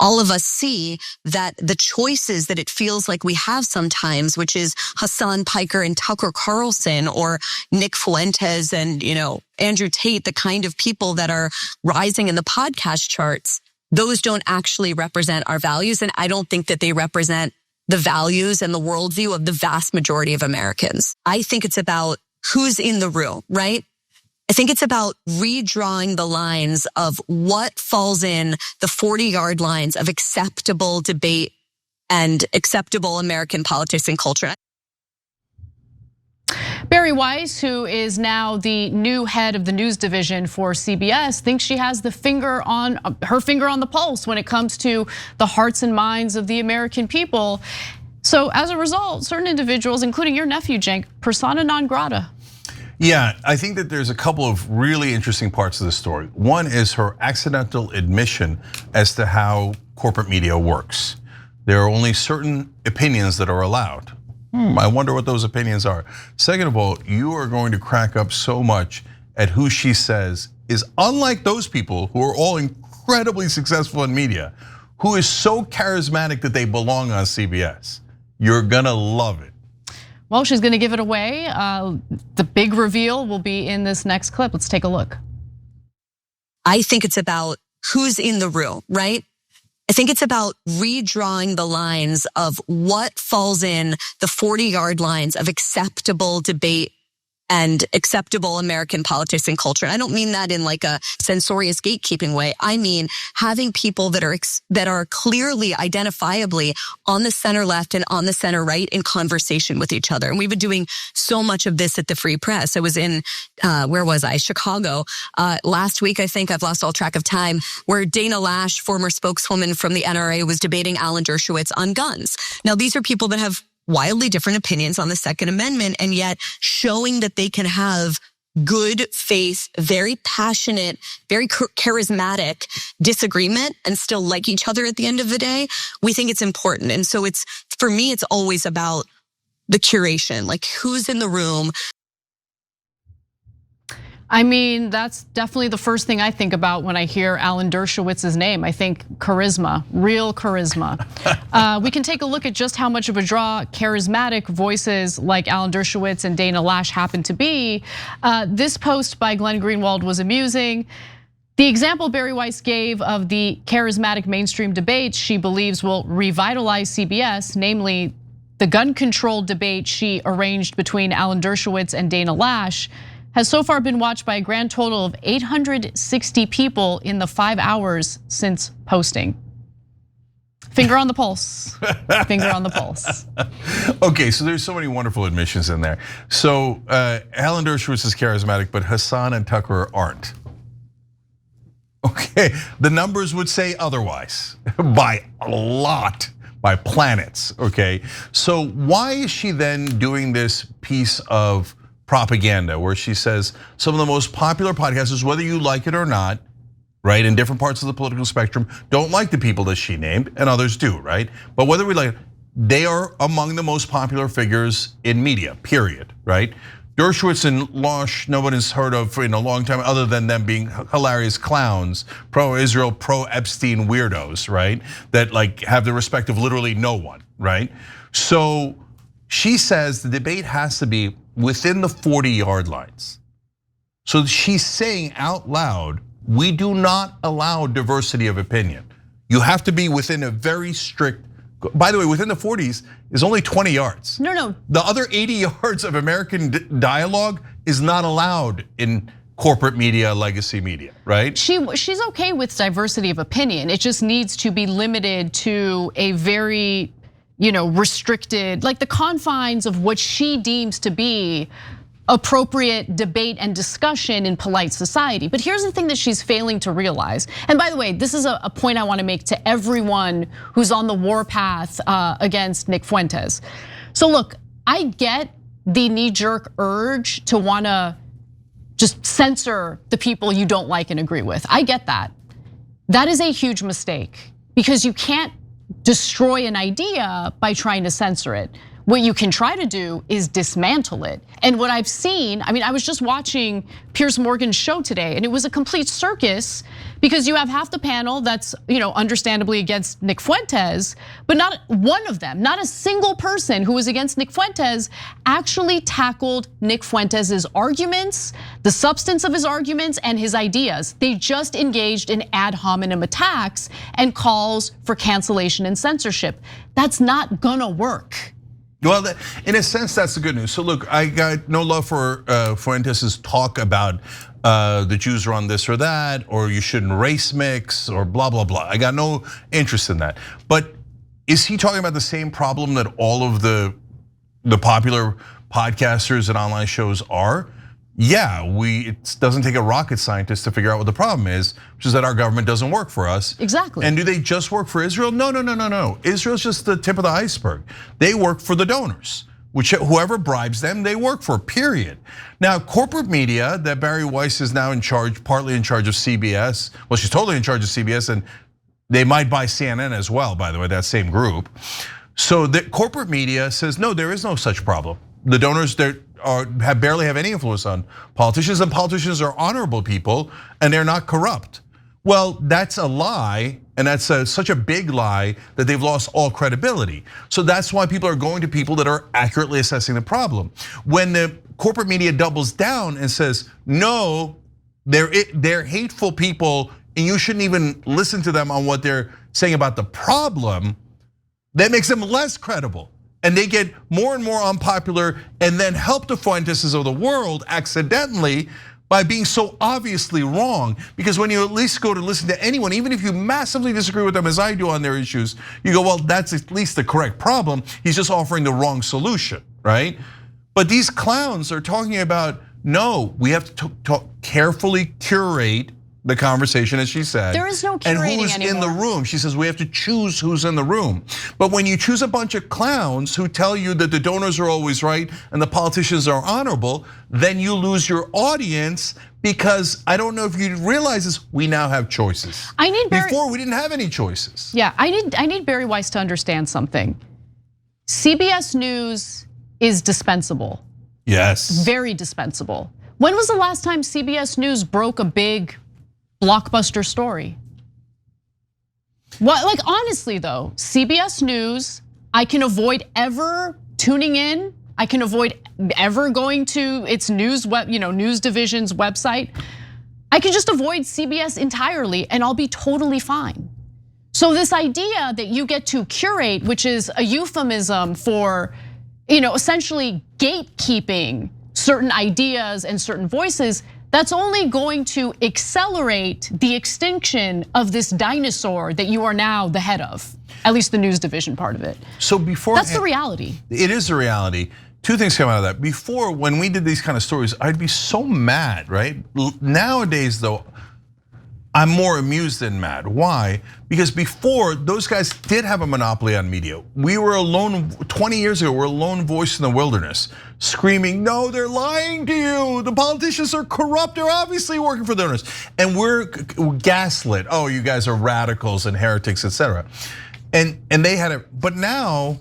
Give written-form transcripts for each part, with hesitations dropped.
all of us see that the choices that it feels like we have sometimes, which is Hasan Piker and Tucker Carlson or Nick Fuentes and, Andrew Tate, the kind of people that are rising in the podcast charts, those don't actually represent our values. And I don't think that they represent the values and the worldview of the vast majority of Americans. I think it's about who's in the room, right? I think it's about redrawing the lines of what falls in the 40-yard lines of acceptable debate and acceptable American politics and culture. Bari Weiss, who is now the new head of the news division for CBS, thinks she has her finger on the pulse when it comes to the hearts and minds of the American people. So as a result, certain individuals, including your nephew, Cenk, persona non grata. Yeah, I think that there's a couple of really interesting parts of the story. One is her accidental admission as to how corporate media works. There are only certain opinions that are allowed. I wonder what those opinions are. Second of all, you are going to crack up so much at who she says is unlike those people who are all incredibly successful in media, who is so charismatic that they belong on CBS. You're gonna love it. Well, she's gonna give it away. The big reveal will be in this next clip. Let's take a look. I think it's about who's in the room, right? I think it's about redrawing the lines of what falls in the 40-yard lines of acceptable debate and acceptable American politics and culture. And I don't mean that in like a censorious gatekeeping way. I mean having people that are clearly identifiably on the center left and on the center right in conversation with each other. And we've been doing so much of this at the Free Press. I was in, where was I? Chicago. Last week, I think, I've lost all track of time, where Dana Loesch, former spokeswoman from the NRA, was debating Alan Dershowitz on guns. Now, these are people that have wildly different opinions on the Second Amendment, and yet showing that they can have good faith, very passionate, very charismatic disagreement and still like each other at the end of the day, we think it's important. And so for me, it's always about the curation, like who's in the room. I mean, that's definitely the first thing I think about when I hear Alan Dershowitz's name. I think charisma, real charisma. We can take a look at just how much of a draw charismatic voices like Alan Dershowitz and Dana Loesch happen to be. This post by Glenn Greenwald was amusing. The example Bari Weiss gave of the charismatic mainstream debates she believes will revitalize CBS, namely the gun control debate she arranged between Alan Dershowitz and Dana Loesch, has so far been watched by a grand total of 860 people in the 5 hours since posting. Finger on the pulse, finger on the pulse. Okay, so there's so many wonderful admissions in there. So Alan Dershowitz is charismatic, but Hasan and Tucker aren't. Okay, the numbers would say otherwise by a lot, by planets, okay? So why is she then doing this piece of propaganda where she says some of the most popular podcasters, whether you like it or not, right, in different parts of the political spectrum, don't like the people that she named, and others do, right? But whether we like it, they are among the most popular figures in media, period, right? Dershowitz and Loesch, nobody's heard of in a long time, other than them being hilarious clowns, pro-Israel, pro-Epstein weirdos, right? That like have the respect of literally no one, right? So she says the debate has to be within the 40-yard lines. So she's saying out loud, we do not allow diversity of opinion. You have to be within a very strict, by the way, within the 40s is only 20 yards. No. The other 80 yards of American dialogue is not allowed in corporate media, legacy media, right? She's okay with diversity of opinion. It just needs to be limited to a very, restricted, like the confines of what she deems to be appropriate debate and discussion in polite society. But here's the thing that she's failing to realize. And by the way, this is a point I wanna make to everyone who's on the warpath against Nick Fuentes. So look, I get the knee-jerk urge to wanna just censor the people you don't like and agree with. I get that. That is a huge mistake because you can't destroy an idea by trying to censor it. What you can try to do is dismantle it. And what I've seen, I was just watching Piers Morgan's show today, and it was a complete circus Because you have half the panel that's, understandably against Nick Fuentes, but not one of them, not a single person who was against Nick Fuentes actually tackled Nick Fuentes' arguments, the substance of his arguments and his ideas. They just engaged in ad hominem attacks and calls for cancellation and censorship. That's not gonna work. Well, in a sense, that's the good news. So look, I got no love for Fuentes' talk about the Jews run this or that, or you shouldn't race mix, or blah, blah, blah. I got no interest in that. But is he talking about the same problem that all of the popular podcasters and online shows are? Yeah, it doesn't take a rocket scientist to figure out what the problem is, which is that our government doesn't work for us. Exactly. And do they just work for Israel? No. Israel's just the tip of the iceberg. They work for the donors, whoever bribes them, they work for, period. Now, corporate media, that Bari Weiss is now in charge, partly in charge of CBS. Well, she's totally in charge of CBS, and they might buy CNN as well, by the way, that same group. So the corporate media says, no, there is no such problem. The donors barely have any influence on politicians, and politicians are honorable people, and they're not corrupt. Well, that's a lie, and that's such a big lie that they've lost all credibility. So that's why people are going to people that are accurately assessing the problem. When the corporate media doubles down and says, no, they're hateful people, and you shouldn't even listen to them on what they're saying about the problem, that makes them less credible. And they get more and more unpopular, and then help the Fuentes of the world accidentally by being so obviously wrong. Because when you at least go to listen to anyone, even if you massively disagree with them as I do on their issues, you go, well, that's at least the correct problem. He's just offering the wrong solution, right? But these clowns are talking about, no, we have to carefully curate the conversation, as she said. There is no curating and who's anymore. in the room. She says we have to choose who's in the room. But when you choose a bunch of clowns who tell you that the donors are always right and the politicians are honorable, then you lose your audience, because I don't know if you realize this, we now have choices. Before we didn't have any choices. Yeah, I need Bari Weiss to understand something. CBS News is dispensable. Yes. Very dispensable. When was the last time CBS News broke a big blockbuster story? What, like, honestly though, CBS News, I can avoid ever tuning in. I can avoid ever going to its news division's website. I can just avoid CBS entirely and I'll be totally fine. So this idea that you get to curate, which is a euphemism for, essentially gatekeeping certain ideas and certain voices, that's only going to accelerate the extinction of this dinosaur that you are now the head of, at least the news division part of it. So before, that's the reality. It is the reality. Two things come out of that. Before, when we did these kind of stories, I'd be so mad, right? Nowadays though, I'm more amused than mad. Why? Because before, those guys did have a monopoly on media. We were a lone, 20 years ago, we're a lone voice in the wilderness, screaming, no, they're lying to you. The politicians are corrupt, they're obviously working for the donors. And we're gaslit, oh, you guys are radicals and heretics, etc. And they had it, but now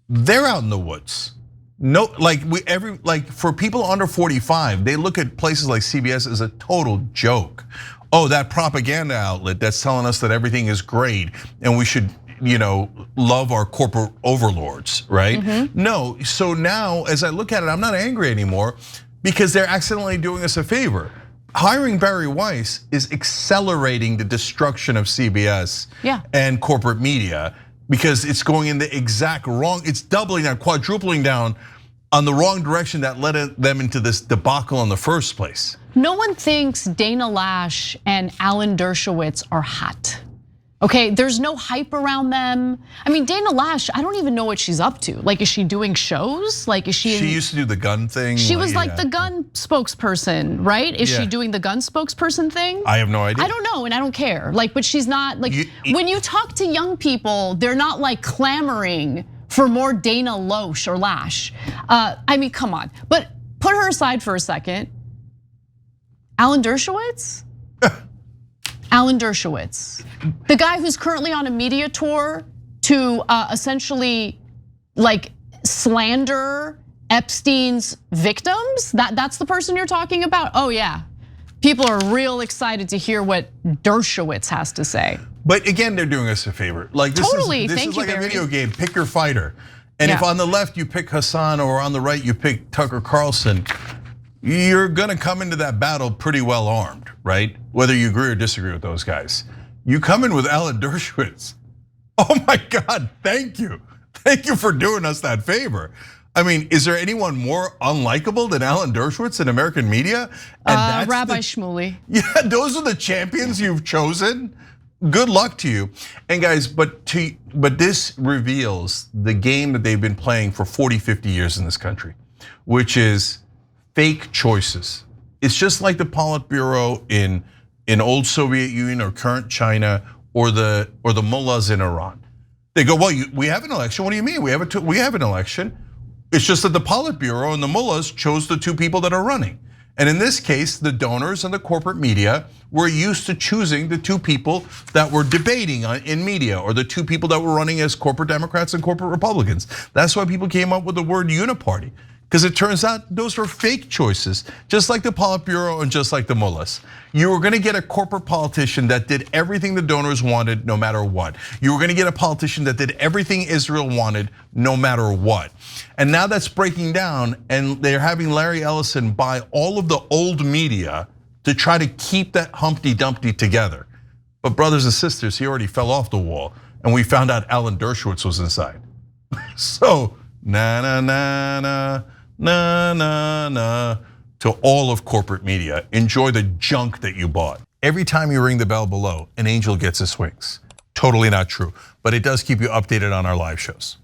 they're out in the woods. No, like for people under 45, they look at places like CBS as a total joke. Oh, that propaganda outlet that's telling us that everything is great and we should, love our corporate overlords, right? Mm-hmm. No, so now as I look at it, I'm not angry anymore because they're accidentally doing us a favor. Hiring Bari Weiss is accelerating the destruction of CBS and corporate media, because it's going in the exact wrong, it's doubling down, quadrupling down on the wrong direction that led them into this debacle in the first place. No one thinks Dana Loesch and Alan Dershowitz are hot. Okay, there's no hype around them. I mean, Dana Loesch, I don't even know what she's up to. Like, is she doing shows? Like, is she? She used to do the gun thing. She was like the gun spokesperson, right? Is she doing the gun spokesperson thing? I have no idea. I don't know, and I don't care. Like, but she's not like, when you talk to young people, they're not like clamoring for more Dana Loesch or Loesch. I mean, come on. But put her aside for a second. Alan Dershowitz? Alan Dershowitz, the guy who's currently on a media tour to essentially like slander Epstein's victims? That's the person you're talking about? Oh yeah, People are real excited to hear what Dershowitz has to say. But again, they're doing us a favor. Like this Totally. is Thank like you, a Bari. video game. Pick your fighter. And if on the left you pick Hasan or on the right you pick Tucker Carlson, you're gonna come into that battle pretty well armed, right? Whether you agree or disagree with those guys. You come in with Alan Dershowitz. Oh my God, thank you. Thank you for doing us that favor. I mean, is there anyone more unlikable than Alan Dershowitz in American media? And Rabbi Shmuley. Yeah, those are the champions you've chosen. Good luck to you. And guys, but this reveals the game that they've been playing for 40, 50 years in this country, which is fake choices. It's just like the Politburo in old Soviet Union or current China or the mullahs in Iran. They go, well, we have an election. What do you mean? We have an election. It's just that the Politburo and the mullahs chose the two people that are running. And in this case, the donors and the corporate media were used to choosing the two people that were debating in media, or the two people that were running as corporate Democrats and corporate Republicans. That's why people came up with the word uniparty, because it turns out those were fake choices, just like the Politburo and just like the mullahs. You were gonna get a corporate politician that did everything the donors wanted no matter what. You were gonna get a politician that did everything Israel wanted no matter what. And now that's breaking down, and they're having Larry Ellison buy all of the old media to try to keep that Humpty Dumpty together. But brothers and sisters, he already fell off the wall, and we found out Alan Dershowitz was inside. So, na na na na na na na to all of corporate media. Enjoy the junk that you bought. Every time you ring the bell below, an angel gets his wings. Totally not true, but it does keep you updated on our live shows.